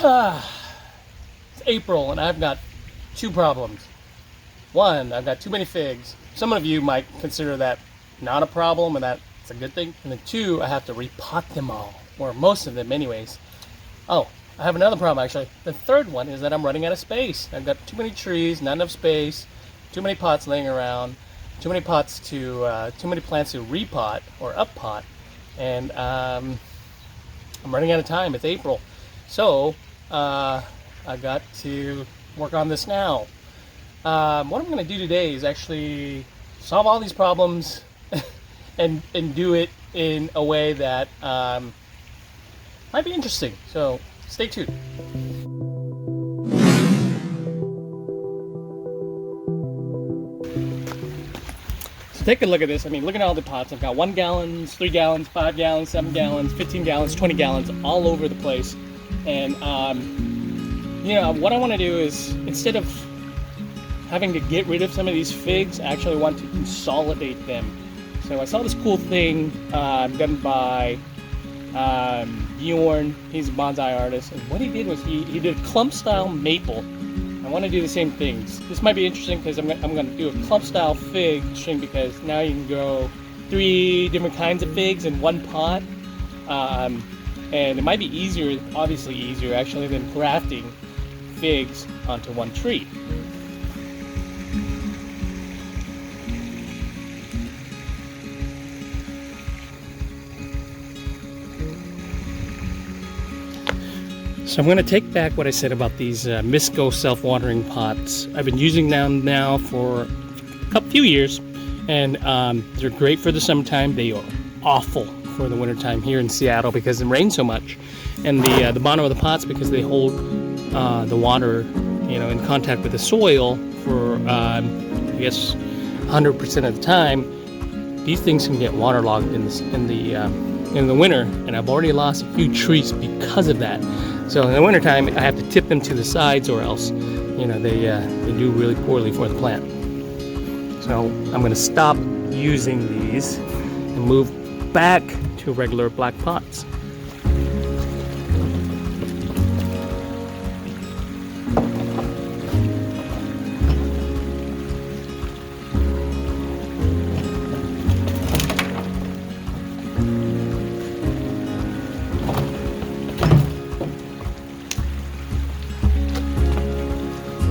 It's April and I've got two problems. One, I've got too many figs. Some of you might consider that not a problem and that's a good thing. And then two, I have to repot them all, or most of them anyways. Oh, I have another problem actually. The third one is that I'm running out of space. I've got too many trees, not enough space, too many pots laying around, too many plants to repot or uppot, and I'm running out of time. It's April, so I got to work on this now. What I'm going to do today is actually solve all these problems and do it in a way that might be interesting. So stay tuned. So take a look at this. I mean, look at all the pots. I've got 1 gallon, 3 gallons, 5 gallons, 7 gallons, 15 gallons, 20 gallons, all over the place. And you know, what I want to do is, instead of having to get rid of some of these figs, I actually want to consolidate them. So I saw this cool thing done by Bjorn. He's a bonsai artist, and what he did was he did a clump style maple. I want to do the same things. This might be interesting because I'm going to do a clump style fig string, because now you can grow 3 different kinds of figs in one pot, and it might be easier, obviously easier actually, than grafting figs onto one tree. So I'm going to take back what I said about these Misco self-watering pots. I've been using them now for a few years, and they're great for the summertime. They are awful for the wintertime here in Seattle because it rains so much. And the bottom of the pots, because they hold the water, you know, in contact with the soil for I guess 100% of the time, these things can get waterlogged in the winter, and I've already lost a few trees because of that. So in the wintertime, I have to tip them to the sides, or else, you know, they do really poorly for the plant. So I'm going to stop using these and move back to regular black pots.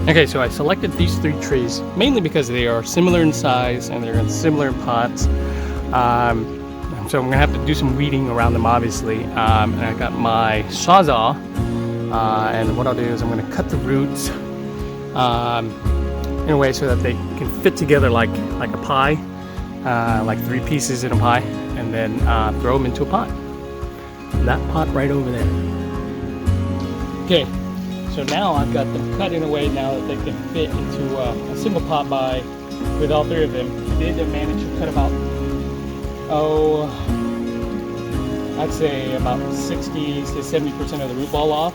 Okay, so I selected these 3 trees mainly because they are similar in size and they're in similar pots. So I'm going to have to do some weeding around them, obviously. And I got my sawzall, and what I'll do is I'm going to cut the roots in a way so that they can fit together like a pie, like 3 pieces in a pie, and then throw them into a pot. That pot right over there. Okay. So now I've got them cut in a way now that they can fit into a single pot with all 3 of them. I did manage to cut about, I'd say about 60 to 70% of the root ball off.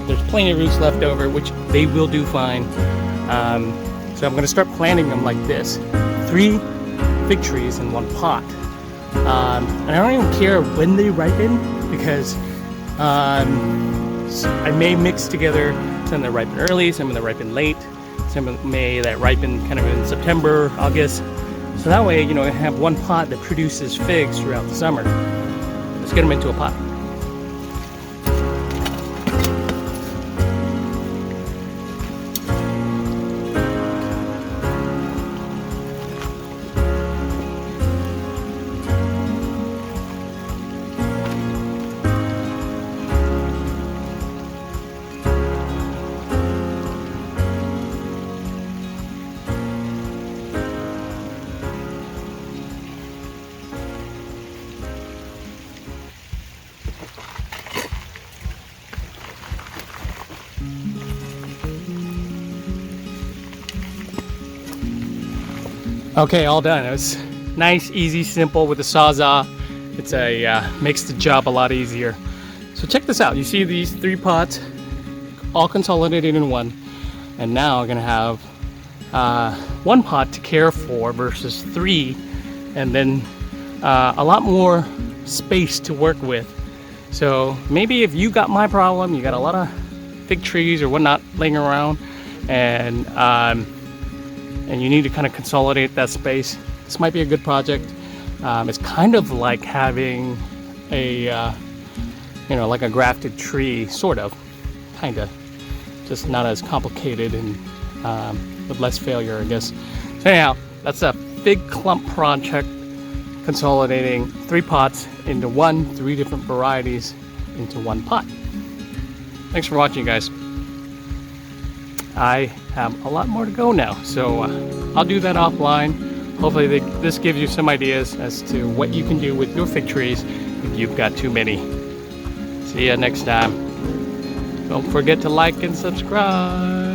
There's plenty of roots left over, which they will do fine. So I'm going to start planting them like this. 3 fig trees in one pot. And I don't even care when they ripen, because I may mix together some that ripen early, some that ripen late, some that ripen kind of in September, August. So that way, you know, I have one pot that produces figs throughout the summer. Let's get them into a pot. Okay, all done. It was nice, easy, simple with the sawzall. It's makes the job a lot easier. So check this out. You see these 3 pots all consolidated in one, and now I'm gonna have 1 pot to care for versus 3, and then a lot more space to work with. So maybe if you got my problem, you got a lot of fig trees or whatnot laying around, and you need to kind of consolidate that space, this might be a good project. It's kind of like having a like a grafted tree, sort of, kind of, just not as complicated and with less failure, I guess. So anyhow, that's a Fig Clump Project, consolidating 3 pots into 3 different varieties into 1 pot. Thanks for watching, guys. I have a lot more to go now, so I'll do that offline. Hopefully this gives you some ideas as to what you can do with your fig trees if you've got too many. See ya next time. Don't forget to like and subscribe.